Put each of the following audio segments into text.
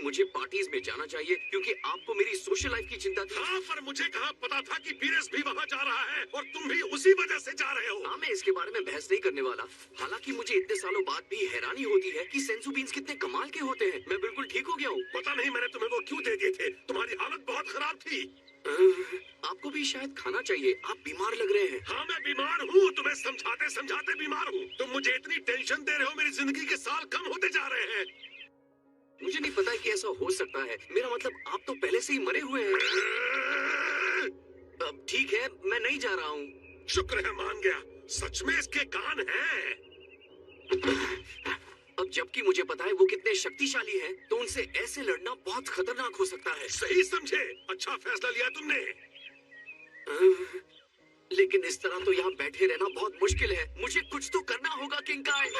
मुझे पार्टीज में जाना चाहिए क्योंकि आपको मेरी सोशल लाइफ की चिंता थी। हाँ, पर मुझे कहाँ पता था कि पीरस भी वहाँ जा रहा है और तुम भी उसी वजह से जा रहे हो। हाँ, मैं इसके बारे में बहस नहीं करने वाला। हालांकि मुझे इतने सालों बाद भी हैरानी होती है कि सेंसू बीन्स कितने कमाल के होते हैं। मैं बिल्कुल ठीक हो गया हूँ। पता नहीं मैंने तुम्हें वो क्यों दे दिए थे। तुम्हारी हालत बहुत खराब थी। आपको भी शायद खाना चाहिए, आप बीमार लग रहे हैं। हाँ, मैं बीमार हूँ। तुम्हें समझाते समझाते बीमार हूँ। तुम मुझे इतनी टेंशन दे रहे हो, मेरी जिंदगी के साल कम होते जा रहे हैं। मुझे नहीं पता कि ऐसा हो सकता है। मेरा मतलब आप तो पहले से ही मरे हुए हैं। अब ठीक है, मैं नहीं जा रहा हूँ। शुक्र है मान गया। सच में इसके कान हैं। अब जबकि मुझे पता है वो कितने शक्तिशाली हैं, तो उनसे ऐसे लड़ना बहुत खतरनाक हो सकता है। सही समझे। अच्छा फैसला लिया तुमने। लेकिन इस तरह तो यहाँ बैठे रहना बहुत मुश्किल है। मुझे कुछ तो करना होगा किंकाई।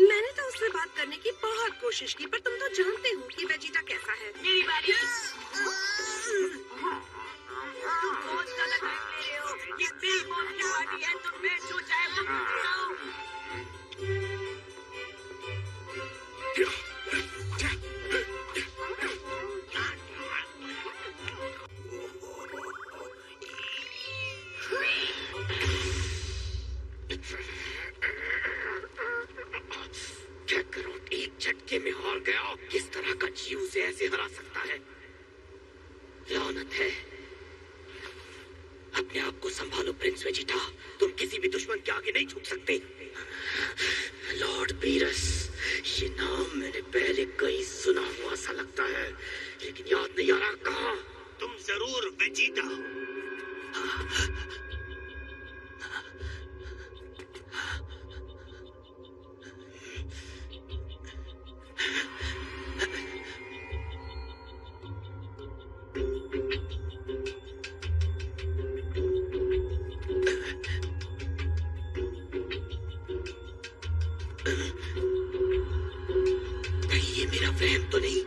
मैंने तो उससे बात करने की बहुत कोशिश की, पर तुम तो जानते हो कि वेजिटा कैसा है। मेरी बारी। तुम बहुत गलत ले रहे हो। ये बिल बॉस की पार्टी है। तुम मैं जो चाहे वो कराओ। क्या करूं? एक झटके में हार गया। किस तरह का जीव से ऐसे हरा सकता है? लानत है। अपने आप को संभालो प्रिंस वेजिटा। तुम किसी भी दुश्मन के आगे नहीं झुक सकते। लॉर्ड पीरस, ये नाम मैंने पहले कहीं सुना हुआ सा लगता है, लेकिन याद नहीं आ रहा कहाँ। तुम जरूर वेजिटा हो। ये मेरा वहम तो नहीं?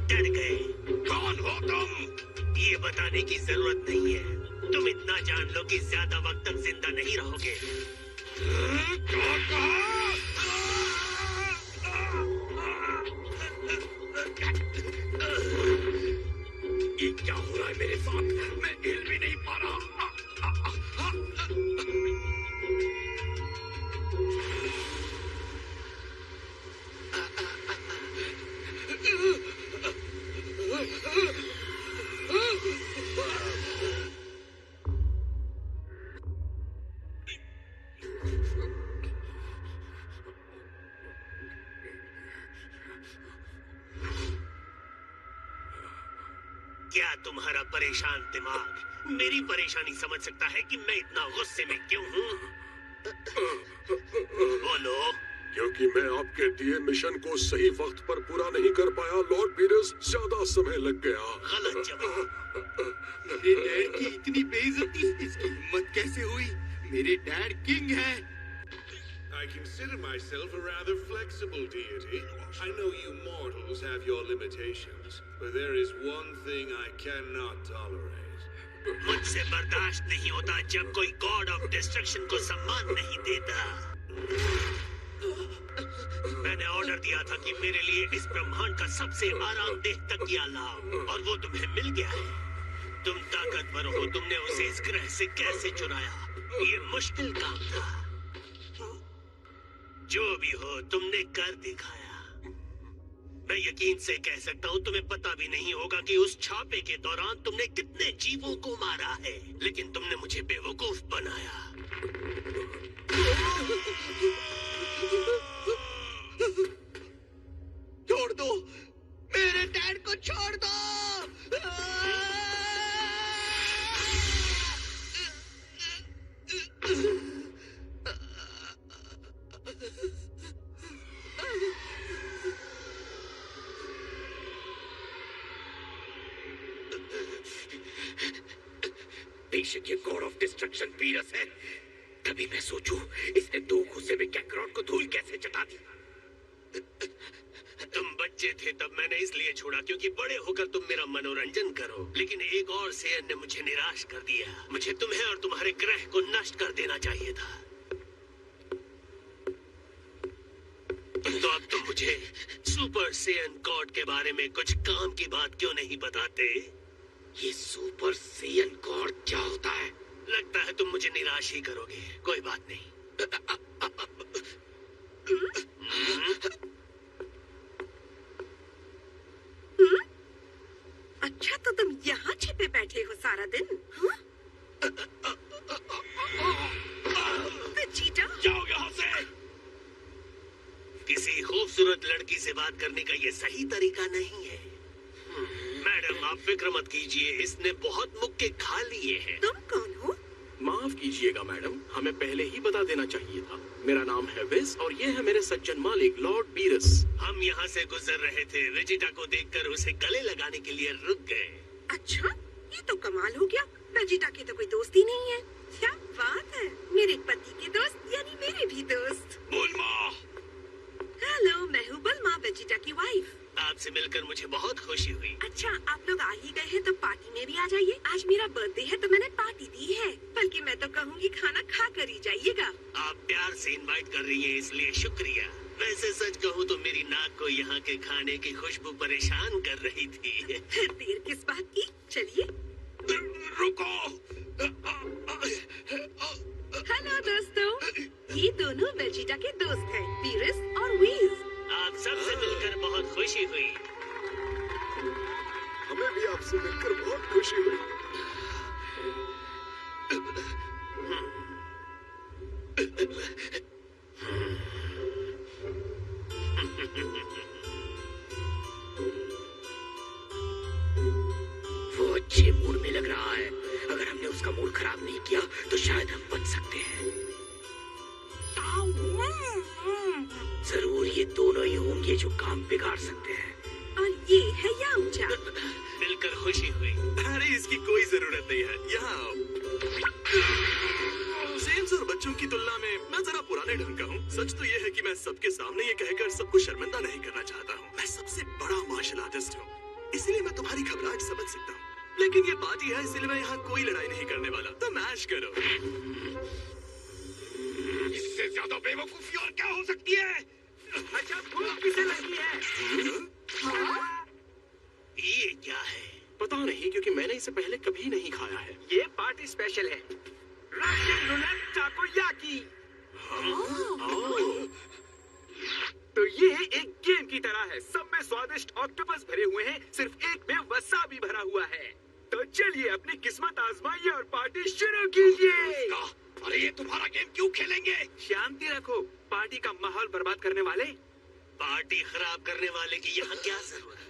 डर गए? कौन हो तुम? ये बताने की जरूरत नहीं है। तुम इतना जान लो कि ज्यादा वक्त तक जिंदा नहीं रहोगे। क्या कहा? ये क्या हो रहा है मेरे साथ? मैं हिल भी नहीं पा रहा। क्या तुम्हारा परेशान दिमाग मेरी परेशानी समझ सकता है कि मैं इतना गुस्से में क्यों हूँ? बोलो। क्योंकि मैं आपके दिए मिशन को सही वक्त पर पूरा नहीं कर पाया लॉर्ड पीरस। ज्यादा समय लग गया। गलत जवाब। मेरे डैड की इतनी बेइज्जती, इसकी हिम्मत कैसे हुई? मेरे डैड किंग हैं। I consider myself a rather flexible deity. I know you mortals have your limitations, but there is one thing I cannot tolerate. मुझसे बर्दाश्त नहीं होता जब कोई गॉड ऑफ डिस्ट्रक्शन को सम्मान नहीं देता। मैंने ऑर्डर दिया था कि मेरे लिए इस ब्रह्मांड का सबसे आरामदेह तकिया लाओ, और वो तुम्हें मिल गया है। तुम ताकतवर हो, तुमने उसे इस ग्रह से कैसे चुराया? ये मुश्किल काम था। जो भी हो, तुमने कर दिखाया। मैं यकीन से कह सकता हूँ तुम्हें पता भी नहीं होगा कि उस छापे के दौरान तुमने कितने जीवों को मारा है, लेकिन तुमने मुझे बेवकूफ बनाया। छोड़ दो, मेरे डैड को छोड़ दो। बेशक ये गॉड ऑफ डिस्ट्रक्शन पीरस है, कभी मैं सोचूं इसने 2 गुस्से में कैकरॉट को धूल कैसे चटा दी। तुम बच्चे थे तब मैंने इसलिए छोड़ा क्योंकि बड़े होकर तुम मेरा मनोरंजन करो, लेकिन एक और सेयन ने मुझे निराश कर दिया। मुझे तुम्हें और तुम्हारे ग्रह को नष्ट कर देना चाहिए था। तो अब तुम मुझे सुपर सेयन गॉड के बारे में कुछ काम की बात क्यों नहीं बताते? ये सुपर सेयन गॉड क्या होता है? लगता है तुम मुझे निराश ही करोगे। कोई बात नहीं। अच्छा तो तुम यहाँ छिपे बैठे हो सारा दिन? हाँ? वेजिटा, जाओ यहाँ से। किसी खूबसूरत लड़की से बात करने का ये सही तरीका नहीं है। मैडम आप फिक्र मत कीजिए, इसने बहुत मुक्के खा लिए हैं। तुम कौन हो? माफ कीजिएगा मैडम, हमें पहले ही बता देना चाहिए था। मेरा नाम है विस और ये है मेरे सज्जन मालिक लॉर्ड बीरस। हम यहाँ से गुजर रहे थे, वेजिटा को देखकर उसे गले लगाने के लिए रुक गए। अच्छा, ये तो कमाल हो गया। वेजिटा के तो कोई दोस्त ही नहीं है। क्या बात है, मेरे पति के दोस्त यानी मेरे भी दोस्त। बुल्मा। हेलो, मैं हूँ बुल्मा, वेजिटा की वाइफ। आपसे मिलकर मुझे बहुत खुशी हुई। अच्छा, आप लोग आ ही गए हैं तो पार्टी में भी आ जाइए। आज मेरा बर्थडे है तो मैंने पार्टी दी है, बल्कि मैं तो कहूँगी खाना खा कर ही जाइएगा। आप प्यार से इनवाइट कर रही हैं इसलिए शुक्रिया। वैसे सच कहूँ तो मेरी नाक को यहाँ के खाने की खुशबू परेशान कर रही थी। देर किस बात की, चलिए। रुको। हेलो दोस्तों, ये दोनों वेजिटा के दोस्त हैं, बीरस और वीज। आप सबसे मिलकर बहुत खुशी हुई। हमें भी आपसे मिलकर बहुत खुशी हुई। वो अच्छे मूड में लग रहा है। अगर हमने उसका मूड खराब नहीं किया तो शायद हम बच सकते हैं। जरूर ये दोनों ही होंगे जो काम बिगाड़ सकते हैं। और ये है यामचा। मिलकर खुशी हुई। अरे इसकी कोई जरूरत नहीं है, यहाँ आओ। जेम्स और बच्चों की तुलना में मैं जरा पुराने ढंग का हूँ। सच तो ये है कि मैं सबके सामने ये कहकर सबको शर्मिंदा नहीं करना चाहता हूँ। मैं सबसे बड़ा मार्शल आर्टिस्ट हूँ, इसलिए मैं तुम्हारी घबराहट समझ सकता हूँ। लेकिन ये पार्टी है इसलिए मैं यहाँ कोई लड़ाई नहीं करने वाला। तो मैश करो। इससे ज्यादा बेवकूफी और क्या हो सकती है? अच्छा भूख किसे लगी है? ये क्या है? पता नहीं, क्योंकि मैंने इसे पहले कभी नहीं खाया है। ये पार्टी स्पेशल है, रशियन रूलेट टाकोयाकी। तो ये एक गेम की तरह है। सब में स्वादिष्ट ऑक्टोपस भरे हुए हैं, सिर्फ एक में वसाबी भरा हुआ है। तो चलिए अपनी किस्मत आजमाइए और पार्टी शुरू कीजिए। अरे ये तुम्हारा गेम क्यों खेलेंगे? शांति रखो, पार्टी का माहौल बर्बाद करने वाले। पार्टी खराब करने वाले की यहाँ क्या जरूरत?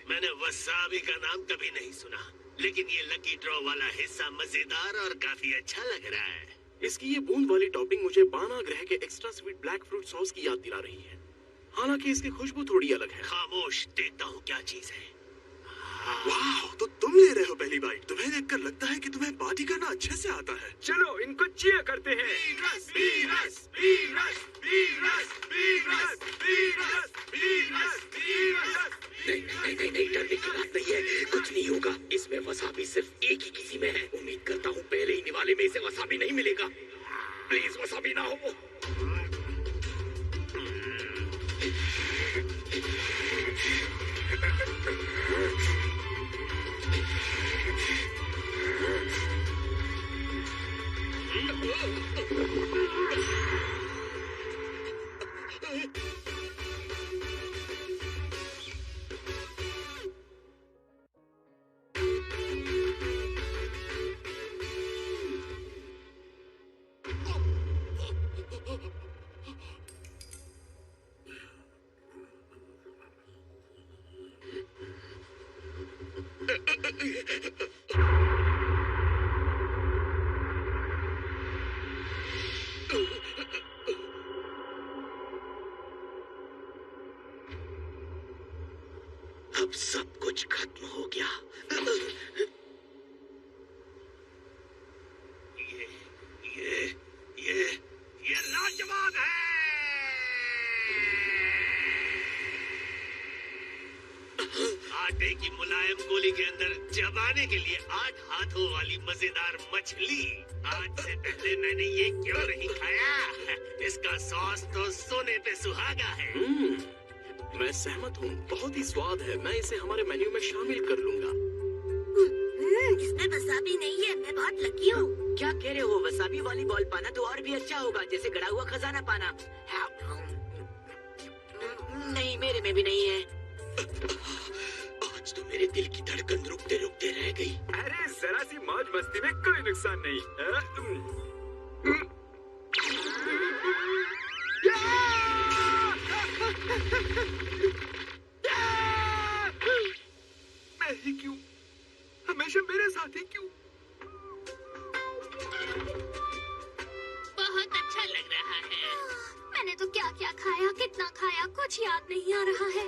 मैंने वसाबी का नाम कभी नहीं सुना, लेकिन ये लकी ड्रॉ वाला हिस्सा मजेदार और काफी अच्छा लग रहा है। इसकी ये बूंद वाली टॉपिंग मुझे बाना ग्रह के extra sweet black fruit sauce की याद दिला रही है। हालांकि इसकी खुशबू थोड़ी अलग है। खामोश, देखता हूँ क्या चीज है। वाह, तो तुम ले रहे हो पहली बाइट। तुम्हें देखकर लगता है कि तुम्हें पार्टी करना अच्छे से आता है। चलो इनको चीयर करते हैं। Beerus, Beerus, Beerus, Beerus, Beerus, Beerus, Beerus, Beerus. नहीं, डरने की बात नहीं है। कुछ नहीं होगा। इसमें वसाबी सिर्फ एक ही किसी में है। उम्मीद करता हूँ पहले ही निवाले में इसे वसाबी नहीं मिलेगा। प्लीज वसाबी ना हो। अब सब कुछ खत्म हो गया। ये लाजवाब है। आटे की मुलायम गोली के अंदर चबाने के लिए 8 हाथों वाली मजेदार मछली। आज से पहले मैंने ये क्यों नहीं खाया? इसका सॉस तो सोने पे सुहागा है। मैं सहमत हूँ, बहुत ही स्वाद है। मैं इसे हमारे मेन्यू में शामिल कर लूंगा। इसमें वसाबी नहीं है, मैं बहुत लकी हूँ। क्या कह रहे हो? वसाबी वाली बॉल पाना तो और भी अच्छा होगा, जैसे गड़ा हुआ खजाना पाना। नहीं, मेरे में भी नहीं है। आज तो मेरे दिल की धड़कन रुकते रुकते रह गई। अरे जरा सी मौज मस्ती में कोई नुकसान नहीं। मैं ही क्यों? हमेशा मेरे साथ ही क्यों? बहुत अच्छा लग रहा है। मैंने तो क्या क्या खाया, कितना खाया, कुछ याद नहीं आ रहा है।